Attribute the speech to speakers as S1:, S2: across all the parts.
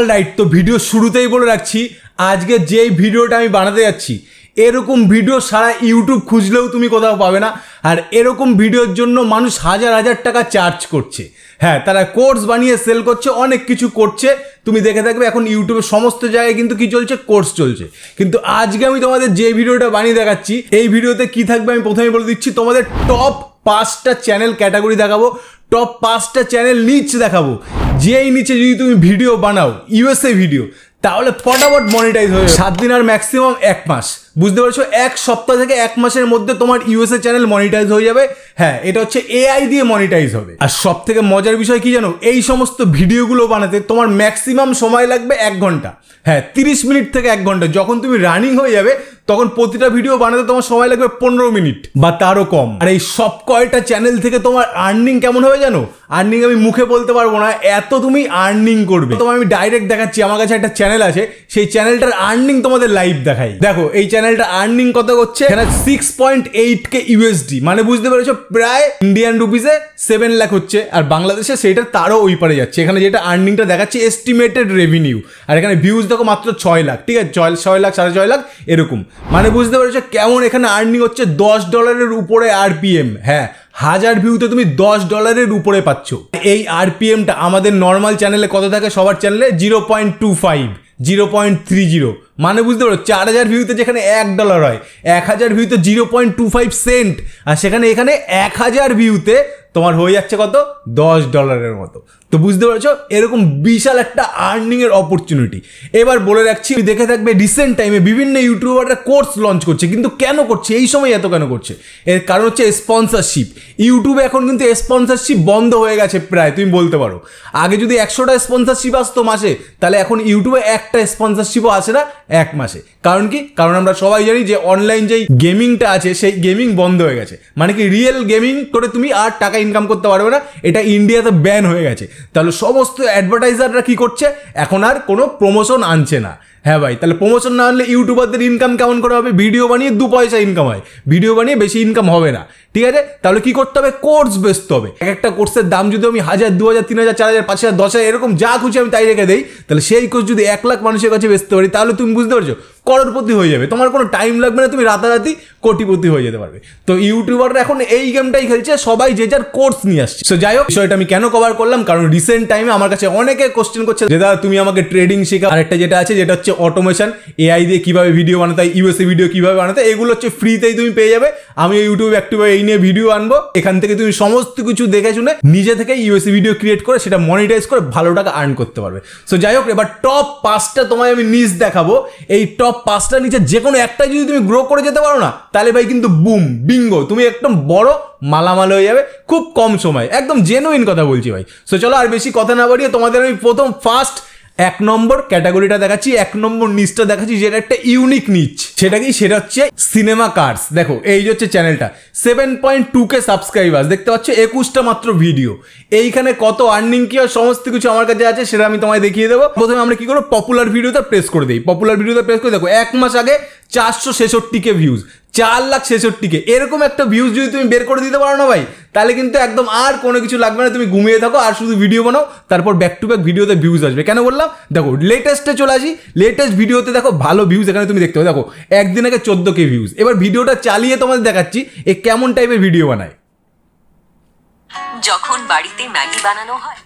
S1: Alright, তো video শুরুতেই বলে রাখছি আজকে যেই ভিডিওটা আমি বানাতে যাচ্ছি এরকম ভিডিও সারা ইউটিউব খুঁজলেও তুমি কোথাও পাবে না। আর এরকম ভিডিওর জন্য মানুষ হাজার হাজার টাকা চার্জ করছে। হ্যাঁ, তারা কোর্স বানিয়ে সেল করছে, অনেক কিছু করছে। তুমি দেখে থাকবে এখন ইউটিউবে সমস্ত জায়গায় কিন্তু কি চলছে, কোর্স চলছে। কিন্তু আজকে আমি তোমাদের যে ভিডিওটা বানিয়ে দেখাচ্ছি এই ভিডিওতে কি থাকবে আমি প্রথমেই বলে দিচ্ছি। তোমাদের টপ 5টা চ্যানেল ক্যাটাগরি দেখাবো, টপ 5টা চ্যানেল নিচ দেখাবো। যেই নিচে যদি তুমি ভিডিও বানাও ইউএসএ ভিডিও, তাহলে ফটাফট মনিটাইজ হয়ে যাবে 7 দিন আর ম্যাক্সিমাম 1 মাস। বুঝতে পারছো, 1 সপ্তাহ থেকে 1 মাসের মধ্যে তোমার ইউএসএ চ্যানেল মনিটাইজ হয়ে যাবে। হ্যাঁ, এটা হচ্ছে এআই দিয়ে মনিটাইজ হবে। আর সব থেকে মজার বিষয় কি জানো, এই সমস্ত ভিডিওগুলো বানাতে তোমার ম্যাক্সিমাম সময় লাগবে 1 ঘন্টা। হ্যাঁ, 30 মিনিট থেকে 1 ঘন্টা। যখন তুমি রানিং হয়ে যাবে তখন প্রতিটা ভিডিও বানাতে তোমার সময় লাগবে 15 মিনিট বা তারও কম। আর এই সব কয়টা চ্যানেল থেকে তোমার আর্নিং কেমন হবে জানো? আর্নিং আমি মুখে বলতে পারবো না, এত তুমি আর্নিং করবে। তোমার আমি ডাইরেক্ট দেখাচ্ছি, আমার কাছে একটা চ্যানেল আছে, সেই চ্যানেলটার আর্নিং তোমাদের লাইভ দেখাই। দেখো এই চ্যানেলটা আর্নিং কত করছে, এখানে 6.8K USD, মানে বুঝতে পেরেছো প্রায় ইন্ডিয়ান রুপিসে 7 লাখ হচ্ছে। আর বাংলাদেশে সেইটা তারও ওই পারে যাচ্ছে। এখানে যেটা আর্নিংটা দেখাচ্ছে এস্টিমেটেড রেভিনিউ, আর এখানে ভিউজ দেখো মাত্র 6 লাখ। ঠিক আছে, 6 লাখ 6.5 লাখ এরকম। মানে বুঝতে পেরেছো কেমন এখানে আর্নিং হচ্ছে। $10 উপরে আরপিএম। হ্যাঁ, 1000 ভিউতে তুমি $10 উপরে পাচ্ছ। এই আরপিএমটা আমাদের নর্মাল চ্যানেলে কত থাকে, সবার চ্যানেলে 0.25 0.30। মানে বুঝতে পারো 4000 ভিউতে যেখানে $1 হয়, 1000 ভিউতে 0.25 সেন্ট। আর সেখানে এখানে 1000 ভিউতে তোমার হয়ে যাচ্ছে কত, $10 মতো। তো বুঝতে পারছো এরকম বিশাল একটা আর্নিং এর অপরচুনিটি। এবার বলে রাখছি, দেখে থাকবে রিসেন্ট টাইমে বিভিন্ন ইউটিউবাররা কোর্স লঞ্চ করছে। কিন্তু কেন করছে, এই সময় এত কেন করছে? এর কারণ হচ্ছে স্পন্সরশিপ। ইউটিউবে এখন কিন্তু স্পন্সরশিপ বন্ধ হয়ে গেছে প্রায়, তুমি বলতে পারো। আগে যদি 100টা স্পন্সরশিপ আসতো মাসে, তাহলে এখন ইউটিউবে একটা স্পন্সরশিপও আসে না 1 মাসে। কারণ কি? কারণ আমরা সবাই জানি যে অনলাইন যেই গেমিংটা আছে সেই গেমিং বন্ধ হয়ে গেছে। মানে কি, রিয়েল গেমিং করে তুমি আর টাকা ইনকাম করতে পারবে না, এটা ইন্ডিয়াতে ব্যান হয়ে গেছে। তাহলে সমস্ত অ্যাডভার্টাইজাররা কি করছে, এখন আর কোনো প্রমোশন আনছে না। হ্যাঁ ভাই, তাহলে প্রমোশন না আনলে ইউটিউবারদের ইনকাম কেমন করে হবে? ভিডিও বানিয়ে 2 পয়সা ইনকাম হয়, ভিডিও বানিয়ে বেশি ইনকাম হবে না। ঠিক আছে, তাহলে কি করতে হবে, কোর্স বেচতে হবে। একটা কোর্সের দাম যদি আমি 1000 2000 3000 4000 5000 10000 এরকম যা খুশি আমি তাই রেখে দেই, তাহলে সেই কোর্স যদি 1 লাখ মানুষের কাছে বেচতে পারি, তাহলে তুমি বুঝতে পারছো করোড়পতি হয়ে যাবে। তোমার কোনো টাইম লাগবে না, তুমি রাতারাতি কোটিপতি হয়ে যেতে পারবে। তো ইউটিউবাররা এখন এই গেমটাই খেলছে, সবাই যে যার কোর্স নিয়ে আসছে। সো যাই হোক, বিষয়টা আমি কেন কভার করলাম, কারণ রিসেন্ট টাইমে আমার কাছে অনেকে কোশ্চেন করছে যে দাদা তুমি আমাকে ট্রেডিং শেখাও। আরেকটা যেটা আছে যেটা হচ্ছে অটোমেশন, এআই দিয়ে কিভাবে ভিডিও বানাতে হয়, ইউএসএ ভিডিও কিভাবে বানাতে হয়, এগুলো হচ্ছে ফ্রিতেই তুমি পেয়ে যাবে। আমি ইউটিউব অ্যাক্টিভ এই নিয়ে ভিডিও আনবো, এখান থেকে তুমি সমস্ত কিছু দেখে শুনে নিজে থেকে ইউএসএ ভিডিও ক্রিয়েট করে সেটা মনিটাইজ করে ভালো টাকা আর্ন করতে পারবে। সো যাই হোক, এবার টপ 5টা তোমায় আমি নিচ দেখাবো। এই টপ 5টা নিচে যে কোনো একটা যদি তুমি গ্রো করে যেতে পারো না, তাহলে ভাই কিন্তু বুম বিঙ্গো, তুমি একদম বড় মালামাল হয়ে যাবে খুব কম সময়। একদম জেনুইন কথা বলছি ভাই। সো চলো আর বেশি কথা না বাড়িয়ে তোমাদের আমি প্রথম 1 নম্বর ক্যাটাগরিটা দেখাচ্ছি, 1 নম্বর নিচটা দেখাচ্ছি, যেটা একটা ইউনিক নিচ। সেটা কি, সেটা হচ্ছে সিনেমা কার্স। দেখো এই যে হচ্ছে চ্যানেলটা, 7.2K সাবস্ক্রাইবার্স, দেখতে পাচ্ছ 21টা মাত্র ভিডিও। এইখানে কত আর্নিং কি হয় সমস্ত কিছু আমার কাছে আছে, সেটা আমি তোমায় দেখিয়ে দেবো। প্রথমে আমরা কি করবো, পপুলার ভিডিওতে প্রেস করে দিই। পপুলার ভিডিওতে প্রেস করে দেখো 1 মাস আগে 466K ভিউজ, 4,66,000 এরকম একটা ভিউজ যদি তুমি বের করে দিতে পারো না ভাই, তাহলে কিন্তু একদম আর কোনো কিছু লাগবে না। তুমি ঘুমিয়ে থাকো আর শুধু ভিডিও বানাও, তারপর ব্যাক টু ব্যাক ভিডিওতে ভিউজ আসবে। কেন বললাম, দেখো লেটেস্টে চলে আসি। লেটেস্ট ভিডিওতে দেখো ভালো ভিউজ এখানে তুমি দেখতে পাবে। দেখো একদিন আগে 14K ভিউজ। এবার ভিডিওটা চালিয়ে তোমাদের দেখাচ্ছি এ কেমন টাইপের ভিডিও বানায়।
S2: যখন বাড়িতে ম্যাগি বানানো হয়,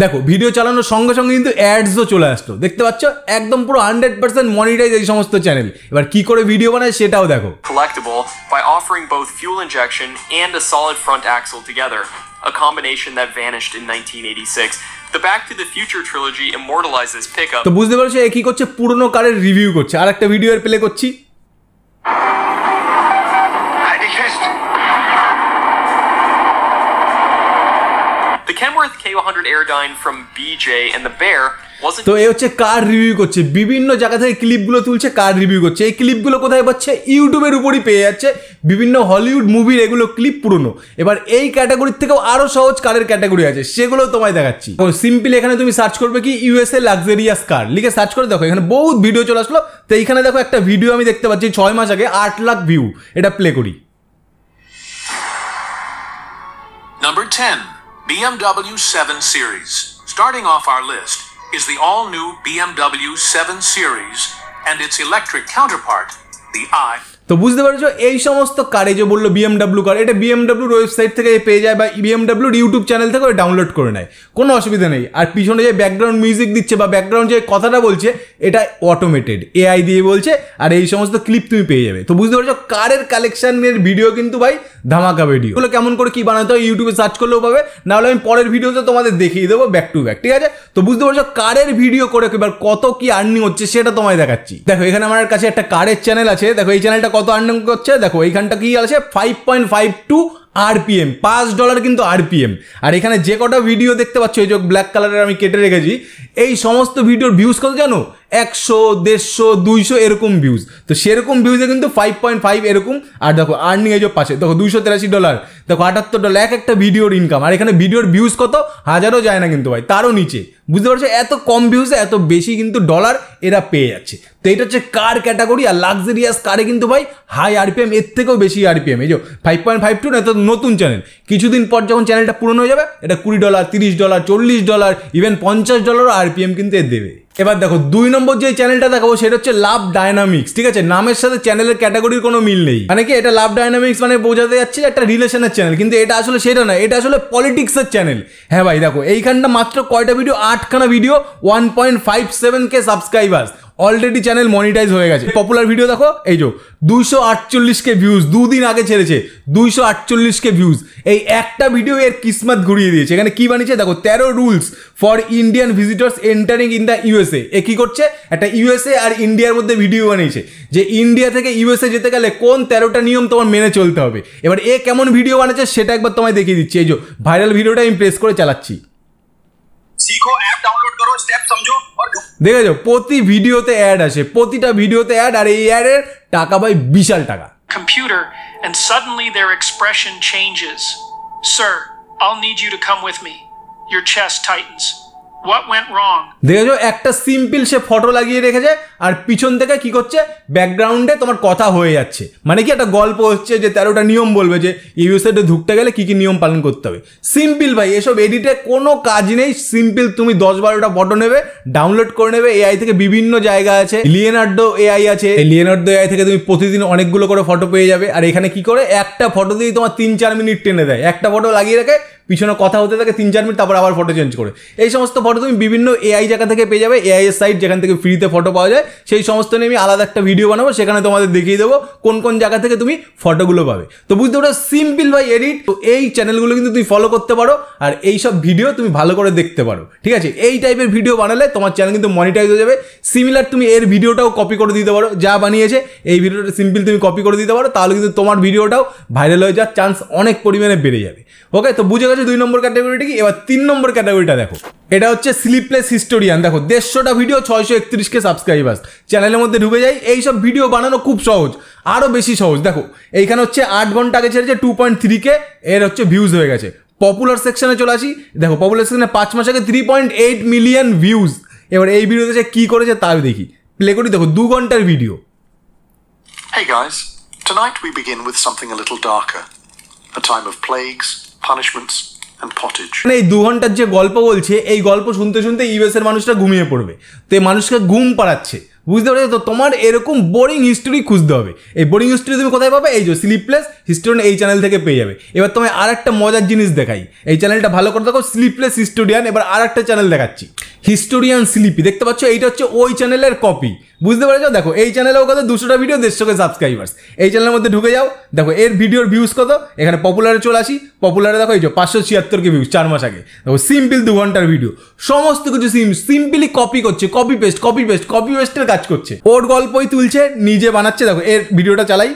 S1: দেখো ভিডিও চালানোর সঙ্গে সঙ্গে কিন্তু অ্যাডসও চলে আসলো, দেখতে পাচ্ছ একদম পুরো 100% মনিটাইজ এই সমস্ত চ্যানেল। এবার কি করে ভিডিও বানায় সেটাও দেখো।
S3: Collectible by offering both fuel injection and a solid front axle together, a combination that vanished in 1986. The Back to the Future trilogy immortalizes pickup.
S1: তো বুঝতে পারছো এ কি করছে, পুরনো কারের রিভিউ করছে। আর একটা ভিডিও এর প্লে করছি।
S3: The Kenworth K100 Aerodyne from BJ and the Bear wasn't.
S1: তো এই হচ্ছে কার রিভিউ করছে, বিভিন্ন জায়গা থেকে ক্লিপগুলো তুলছে, কার রিভিউ করছে। এই ক্লিপগুলো কোথায় পাচ্ছে, ইউটিউবের উপরই পেয়ে যাচ্ছে। বিভিন্ন হলিউড মুভির এগুলো ক্লিপ পুরনো। এবার এই ক্যাটাগরির থেকেও আরো সহজ কারের ক্যাটাগরি আছে, সেগুলো তোমায় দেখাচ্ছি। সিম্পলি এখানে তুমি সার্চ করবে কি ইউএসএ লাক্সারিয়াস কার লিখে সার্চ করে দেখো, এখানে বহুত ভিডিও চলে আসলো। তো এইখানে দেখো একটা ভিডিও আমি দেখতে পাচ্ছি 6 মাস আগে 8 লাখ ভিউ। এটা প্লে করি।
S4: Number 10, BMW 7 Series. Starting off our list, is the all-new BMW 7 Series and its electric counterpart, the i.
S1: তো বুঝতে পারছো এই সমস্ত কারে যে বললো বিএমডাব্লিউ কার, এটা বিএমডাব্লিউর ওয়েবসাইট থেকে পেয়ে যায় বা বিএমডাব্লিউর ইউটিউব চ্যানেল থেকে ডাউনলোড করে নেয়, কোনো অসুবিধা নেই। আর পিছনে যে ব্যাকগ্রাউন্ড মিউজিক দিচ্ছে বা ব্যাকগ্রাউন্ড যে কথাটা বলছে এটা অটোমেটেড এআই দিয়ে বলছে, আর এই সমস্ত ক্লিপ তুমি পেয়ে যাবে। তো বুঝতে পারছো কারের কালেকশনের ভিডিও কিন্তু ভাই ধামাকা ভিডিও। এগুলো কেমন করে কি বানাতে হয় ইউটিউবে সার্চ করলেও পাবে, নাহলে আমি পরের ভিডিওতে তোমাদের দেখিয়ে দেবো ব্যাক টু ব্যাক, ঠিক আছে? তো বুঝতে পারছো কারের ভিডিও করে এবার কত কি আর্নিং হচ্ছে সেটা তোমায় দেখাচ্ছি। দেখো এখানে আমার কাছে একটা কারের চ্যানেল আছে, দেখো এই চ্যানেলটা কত আর্নিং করছে, দেখো এইখানটা কি আছে 5.52 RPM, $5 কিন্তু RPM। আর এখানে যে কটা ভিডিও দেখতে পাচ্ছ এই যে ব্ল্যাক কালারের আমি কেটে রেখেছি, এই সমস্ত ভিডিওর ভিউজ কত জানো? 100, 150, 200 এরকম ভিউজ। তো সেরকম ভিউজে কিন্তু 5.5 এরকম। আর দেখো আর্নিং এই যে পাশে দেখো $283, দেখো $78 এক একটা ভিডিওর ইনকাম। আর এখানে ভিডিওর ভিউজ কত? হাজারও যায় না কিন্তু ভাই, তারও নিচে। বুঝতে পারছো এত কম ভিউজে এত বেশি কিন্তু ডলার এরা পেয়ে যাচ্ছে। তো এটা হচ্ছে কার ক্যাটাগরি। আর লাক্সারিয়াস কারে কিন্তু ভাই হাই RPM, এর থেকেও বেশি RPM। এই যে 5.52 না, তো নতুন চ্যানেল, কিছুদিন পর যখন চ্যানেলটা পুরনো হয়ে যাবে এটা $20, $30, $40, ইভেন $50 RPM কিন্তু এর দেবে। এবার দেখো 2 নম্বর যে চ্যানেলটা দেখাবো সেটা হচ্ছে লাভ ডায়নামিক্স, ঠিক আছে? নামের সাথে চ্যানেলের ক্যাটাগরির কোনো মিল নেই। মানে কি এটা লাভ ডায়নামিক্স মানে বোঝাতে যাচ্ছে একটা রিলেশনের চ্যানেল, কিন্তু এটা আসলে সেটা না, এটা আসলে পলিটিক্সের চ্যানেল। হ্যাঁ ভাই দেখো এইখানটা মাত্র কয়টা ভিডিও? 8খানা video, 1.57K subscribers. Already channel monetise হয়ে গেছে। পপুলার ভিডিও দেখো এই যে 248K ভিউজ, 2 দিন আগে ছেড়েছে 248K ভিউজ। এই একটা ভিডিও এর কিসমত ঘুরিয়ে দিয়েছে। এখানে কি বানিয়েছে দেখো 13 rules for Indian visitors entering in the USA. এ কি করছে? একটা ইউএসএ আর ইন্ডিয়ার মধ্যে ভিডিও বানিয়েছে যে ইন্ডিয়া থেকে ইউএসএ যেতে গেলে কোন 13টা নিয়ম তোমার মেনে চলতে হবে। এবার এ কেমন ভিডিও বানাচ্ছে সেটা একবার তোমায় দেখিয়ে দিচ্ছি। এই যে ভাইরাল ভিডিওটা আমি প্রেস করে চালাচ্ছি,
S5: सीखो ऐप डाउनलोड करो स्टेप समझो और
S1: দেখেছো প্রতি ভিডিওতে অ্যাড আসে, প্রতিটা ভিডিওতে অ্যাড। আর এই অ্যাডের টাকা ভাই বিশাল টাকা।
S6: Computer, and suddenly their expression changes. Sir, I'll need you to come with me. Your chest tightens. What went wrong?
S1: দেখেছো একটা সিম্পল সে ফটো লাগিয়ে রেখেছে আর পিছন থেকে কি করছে ব্যাকগ্রাউন্ডে তোমার কথা হয়ে যাচ্ছে। মানে কি একটা গল্প হচ্ছে যে 13টা নিয়ম বলবে যে ইউএসএতে ঢুকতে গেলে কি কি নিয়ম পালন করতে হবে। সিম্পল ভাই, এসব এডিটে কোনো কাজ নেই। সিম্পল তুমি 10-12টা ফটো নেবে, ডাউনলোড করে নেবে। এআই থেকে বিভিন্ন জায়গা আছে, লিওনার্ডো এআই আছে। এই লিওনার্ডো এআই থেকে তুমি প্রতিদিন অনেকগুলো করে ফটো পেয়ে যাবে। আর এখানে কি করে একটা ফটো দিয়ে তোমার 3-4 মিনিট টেনে দেয়। একটা ফটো লাগিয়ে রেখে পিছনে কথা হতে থাকে 3-4 মিনিট, তারপর আবার ফটো চেঞ্জ করে। এই সমস্ত ফটো তুমি বিভিন্ন এআই জায়গা থেকে পেয়ে যাবে। এআই এর সাইট যেখান থেকে ফ্রিতে ফটো পাওয়া যায়, সেই সমস্ত নিয়ে আমি আলাদা একটা ভিডিও বানাবো, সেখানে তোমাদের দেখিয়ে দেবো কোন কোন জায়গা থেকে তুমি ফটোগুলো পাবে। তো বুঝতে পারো সিম্পল ভাই এডিট। তো এই চ্যানেলগুলো কিন্তু তুমি ফলো করতে পারো আর এই সব ভিডিও তুমি ভালো করে দেখতে পারো, ঠিক আছে? এই টাইপের ভিডিও বানালে তোমার চ্যানেল কিন্তু মনিটাইজ হয়ে যাবে। সিমিলার তুমি এর ভিডিওটাও কপি করে দিতে পারো, যা বানিয়েছে এই ভিডিওটা সিম্পল তুমি কপি করে দিতে পারো, তাহলে কিন্তু তোমার ভিডিওটাও ভাইরাল হয়ে যাওয়ার চান্স অনেক পরিমাণে বেড়ে যাবে। ওকে, তো বুঝে গেছে 2 নম্বর ক্যাটাগরিটা কি। এবার 3 নম্বর ক্যাটাগরিটা দেখো, এটা হচ্ছে স্লিপলেস হিস্টোরিয়ান। দেখো 150টা ভিডিও, 631K সাবস্ক্রাইবার্স। চ্যানেলের মধ্যে ঢুকে যাই। এই সব ভিডিও বানানো খুব সহজ, আরও বেশি সহজ। দেখো এইখানে হচ্ছে 8 ঘন্টা আগে ছেড়েছে, 2.3K এর হচ্ছে ভিউজ হয়ে গেছে। পপুলার সেকশনে চলে আসি, দেখো পপুলার সেকশনে 5 মাস আগে 3.8 মিলিয়ন ভিউজ। এবার এই ভিডিওতে সে কী করেছে তাও দেখি, প্লে করি। দেখো 2 ঘন্টার video.
S7: Hey guys, tonight we begin with something a little darker. A time of plagues, punishments and pottage.
S1: এই 2 ঘন্টার যে গল্প বলছে, এই গল্প শুনতে শুনতে ইউএসের মানুষরা ঘুমিয়ে পড়বে। তো এই মানুষকে ঘুম পাড়াচ্ছে, বুঝতে পারছো? তো তোমার এরকম বোরিং হিস্টোরি খুঁজতে হবে। এই বোরিং হিস্টোরি তুমি কোথায় পাবে? এই যে স্লিপলেস হিস্টোরিয়ান, এই চ্যানেল থেকে পেয়ে যাবে। এবার তোমায় আর একটা মজার জিনিস দেখাই, এই চ্যানেলটা ভালো করে দেখো, স্লিপলেস হিস্টোরিয়ান। এবার আর একটা চ্যানেল দেখাচ্ছি, হিস্টোরিয়ান স্লিপি। দেখতে পাচ্ছ এইটা হচ্ছে ওই চ্যানেলের কপি, বুঝতে পেরেছো? দেখো এই চ্যানেলেও কত 200টা ভিডিও, 150K সাবস্ক্রাইবার্স। এই চ্যানেলের মধ্যে ঢুকে যাও, দেখো এর ভিডিওর ভিউজ কত। এখানে পপুলারে চলে আসি, পপুলারে দেখো এই যে 576K ভিউজ 4 মাস আগে। দেখো সিম্পল 2 ঘন্টার ভিডিও, সমস্ত কিছু সিম্পলি কপি করছে, কপি পেস্টের কাজ করছে। ওর গল্পই তুলছে, নিজে বানাচ্ছে। দেখো এর ভিডিওটা চালাই।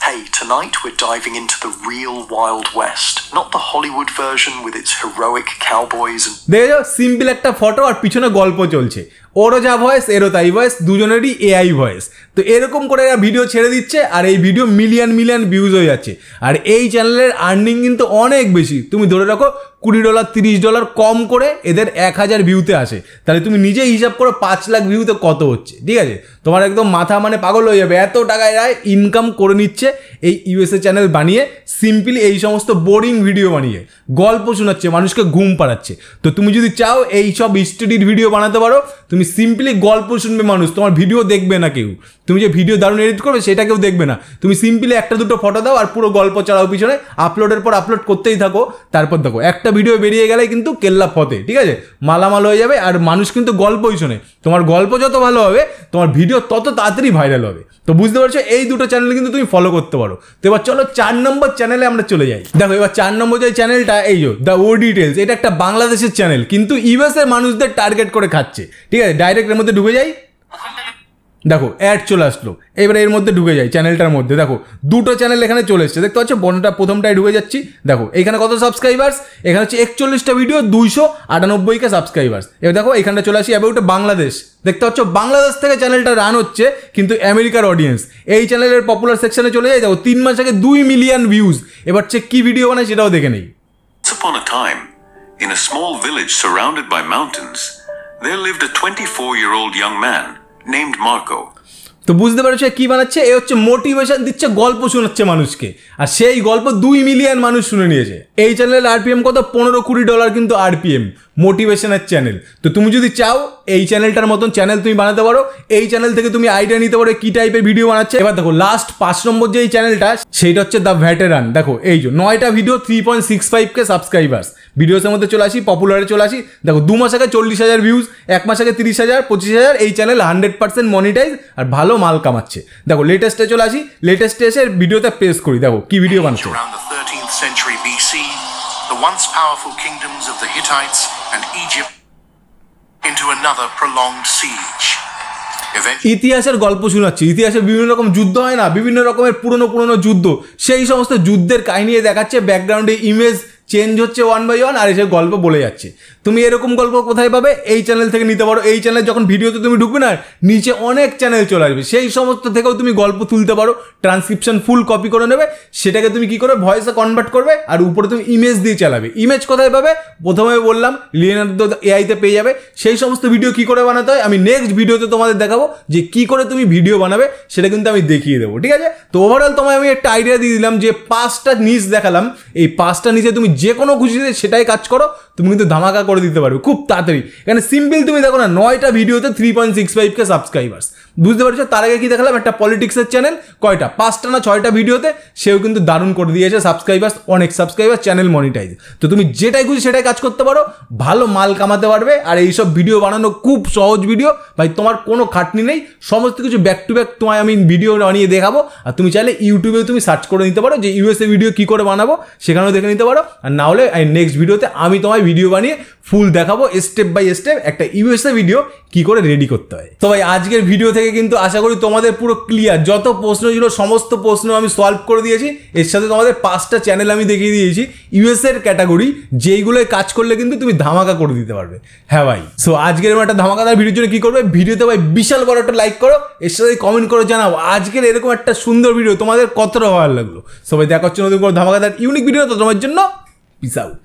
S7: Hey, tonight we're diving into the real Wild West, not the Hollywood version with its heroic cowboys and...
S1: দেখো সিম্পল একটা ফটো আর পিছনে গল্প চলছে। ওরও যা ভয়েস, এরও তাই ভয়েস, দুজনেরই এআই ভয়েস। তো এরকম করে এরা ভিডিও ছেড়ে দিচ্ছে আর এই ভিডিও মিলিয়ন ভিউজ হয়ে যাচ্ছে। আর এই চ্যানেলের আর্নিং কিন্তু অনেক বেশি, তুমি ধরে রাখো $20 $30 কম করে এদের 1000 ভিউতে আসে, তাহলে তুমি নিজেই হিসাব করো 5 লাখ ভিউতে কত হচ্ছে, ঠিক আছে? তোমার একদম মাথা মানে পাগল হয়ে যাবে, এত টাকা এরা ইনকাম করে নিচ্ছে এই ইউএসএ চ্যানেল বানিয়ে, সিম্পলি এই সমস্ত বোরিং ভিডিও বানিয়ে গল্প শোনাচ্ছে, মানুষকে ঘুম পাড়াচ্ছে। তো তুমি যদি চাও এই সব স্টাডির ভিডিও বানাতে পারো, তুমি সিম্পলি গল্প শুনবে মানুষ, তোমার ভিডিও দেখবে না কেউ, তুমি যে ভিডিও দারুণ এডিট করবে সেটা কেউ দেখবে না, তুমি সিম্পলি একটা দুটো ফটো দাও আর পুরো গল্প চালাও পিছনে, আপলোডের পর আপলোড করতেই থাকো, তারপর দেখো একটা ভিডিও বেরিয়ে গেলে কিন্তু কেল্লা ফতে, ঠিক আছে, মালামাল হয়ে যাবে। আর মানুষ কিন্তু গল্পই শোনে, তোমার গল্প যত ভালো হবে তোমার ভিডিও তত তাড়াতাড়ি ভাইরাল হবে। তো বুঝতে পারছো, এই দুটো চ্যানেল কিন্তু তুমি ফলো করতে পারো। তো এবার চলো 4 নম্বর চ্যানেলে আমরা চলে যাই। দেখো এবার 4 নম্বর যে চ্যানেলটা, এই দ্য ও ডিটেলস, এটা একটা বাংলাদেশের চ্যানেল কিন্তু ইউএসএর মানুষদের টার্গেট করে খাচ্ছে, ঠিক আছে? ডাইরেক্ট এর মধ্যে ঢুকে যাই, দেখো অ্যাড চলে আসলো, এবারে এর মধ্যে ঢুকে যাই চ্যানেলটার মধ্যে, দেখো দুটো চ্যানেল এখানে চলে এসছে, দেখতে পাচ্ছ? প্রথমটায় ঢুকে যাচ্ছি, দেখো এখানে কত সাবস্ক্রাইবার্স, এখানে হচ্ছে 41টা ভিডিও, 298কে সাবস্ক্রাইবার্স। এবার দেখো এখানটা চলে আসি অ্যাবাউট বাংলাদেশ, দেখতে পাচ্ছ বাংলাদেশ থেকে চ্যানেলটা রান হচ্ছে কিন্তু আমেরিকার অডিয়েন্স। এই চ্যানেলের পপুলার সেকশনে চলে যাই, দেখো 3 মাস আগে 2 মিলিয়ন ভিউজ। এবার হচ্ছে কি ভিডিও বানায় সেটাও দেখে নেই।
S8: Once upon a time, in a small village surrounded by mountains, there lived a 24-year-old young man named Marco.
S1: তো বুঝতে পারছো কি বানাচ্ছে, এ হচ্ছে মোটিভেশন দিচ্ছে, গল্প শোনাচ্ছে মানুষকে, আর সেই গল্প 2 মিলিয়ন মানুষ শুনে নিয়েছে। এই চ্যানেলের আরপিএম কত? $15-20 কিন্তু আরপিএম, মোটিভেশনের চ্যানেল। তো তুমি যদি চাও এই চ্যানেলটার মতন চ্যানেল তুমি বানাতে পারো, এই চ্যানেল থেকে তুমি আইডিয়া নিতে পারো কি টাইপের ভিডিও বানাচ্ছে। এবার দেখো লাস্ট 5 নম্বর যে এই চ্যানেলটা, সেইটা হচ্ছে দ্য ভেটেরান। দেখো এই যে 9টা ভিডিও, 3.65K সাবস্ক্রাইবার্স। ভিডিওসের মধ্যে চলে আসি, পপুলারে চলে আসি, দেখো 2 মাস আগে 40,000 ভিউজ, 1 মাস আগে 30,000, 25,000। এই চ্যানেল 100% মনিটাইজ আর ভালো মাল কামাচ্ছে। দেখো লেটেস্টে চলে আসি, লেটেস্টে এসে ভিডিওতে প্রেস করি, দেখো কি ভিডিও বানাচ্ছে।
S4: Around the 13th century BC, the once powerful kingdoms of the Hittites and Egypt into another prolonged siege.
S1: ইতিহাসের গল্প শোনাচ্ছি, ইতিহাসে বিভিন্ন রকম যুদ্ধ হয় না, বিভিন্ন রকমের পুরনো যুদ্ধ, সেই সমস্ত যুদ্ধের কাহিনী দেখাচ্ছে, ব্যাকগ্রাউন্ডে ইমেজ চেঞ্জ হচ্ছে 1 by 1, আর এসে গল্প বলে যাচ্ছে। তুমি এরকম গল্প কোথায় পাবে? এই চ্যানেল থেকে নিতে পারো। এই চ্যানেল যখন ভিডিওতে তুমি ঢুকবে না, নিচে অনেক চ্যানেল চলে আসবে, সেই সমস্ত থেকেও তুমি গল্প তুলতে পারো, ট্রান্সক্রিপশন ফুল কপি করে নেবে, সেটাকে তুমি কি করে ভয়েসে কনভার্ট করবে, আর উপরে তুমি ইমেজ দিয়ে চালাবে। ইমেজ কোথায় পাবে? প্রথমে বললাম লিওনার্দো এআইতে পেয়ে যাবে। সেই সমস্ত ভিডিও কি করে বানাতে হয় আমি নেক্সট ভিডিওতে তোমাদের দেখাবো, যে কি করে তুমি ভিডিও বানাবে সেটা কিন্তু আমি দেখিয়ে দেবো, ঠিক আছে? তো ওভারঅল তোমায় আমি একটা আইডিয়া দিয়ে দিলাম, যে 5টা নিচ দেখালাম, এই 5টা নিচে তুমি যে কোনো খুশিতে সেটাই কাজ করো, তুমি কিন্তু ধামাকা করে দিতে পারবে খুব তাড়াতাড়ি। এখানে সিম্পল তুমি দেখো না, 9টা ভিডিওতে 3.65K সাবস্ক্রাইবার্স, বুঝতে পারছো? তার আগে কি দেখালাম? একটা পলিটিক্সের চ্যানেল, কয়টা? 5টা না 6টা ভিডিওতে, সেও কিন্তু দারুণ করে দিয়েছে সাবস্ক্রাইবার্স, অনেক সাবস্ক্রাইবার, চ্যানেল মনিটাইজ। তো তুমি যেটাই খুশি সেটাই কাজ করতে পারো, ভালো মাল কামাতে পারবে। আর এইসব ভিডিও বানানো খুব সহজ ভিডিও ভাই, তোমার কোনো খাটনি নেই, সমস্ত কিছু ব্যাক টু ব্যাক তোমায় আমি ভিডিও বানিয়ে দেখাবো। আর তুমি চাইলে ইউটিউবেও তুমি সার্চ করে নিতে পারো যে ইউএসএ ভিডিও কি করে বানাবো, সেখানেও দেখে নিতে পারো। আর না হলে নেক্সট ভিডিওতে আমি তোমায় ভিডিও বানিয়ে ফুল দেখাবো, স্টেপ বাই স্টেপ একটা ইউএসএ ভিডিও কি করে রেডি করতে হয়। তো ভাই আজকের ভিডিও থেকে কিন্তু আশা করি তোমাদের পুরো ক্লিয়ার, যত প্রশ্ন ছিল সমস্ত প্রশ্ন আমি সলভ করে দিয়েছি। এর সাথে তোমাদের 5টা চ্যানেল আমি দেখিয়ে দিয়েছি ইউএসএর ক্যাটাগরি, যেইগুলোয় কাজ করলে কিন্তু তুমি ধামাকা করে দিতে পারবে। হ্যাঁ ভাই, সো আজকের একটা ধামাকাদার ভিডিওর জন্য কি করবে? ভিডিওতে ভাই বিশাল বড় একটা লাইক করো, এর সাথে কমেন্ট করে জানাও আজকের এরকম একটা সুন্দর ভিডিও তোমাদের কতটা ভালো লাগলো। সবাই দেখা হচ্ছে নতুন করে ধামাকাদার ইউনিক ভিডিও, তো তোমার জন্য পিস আউট।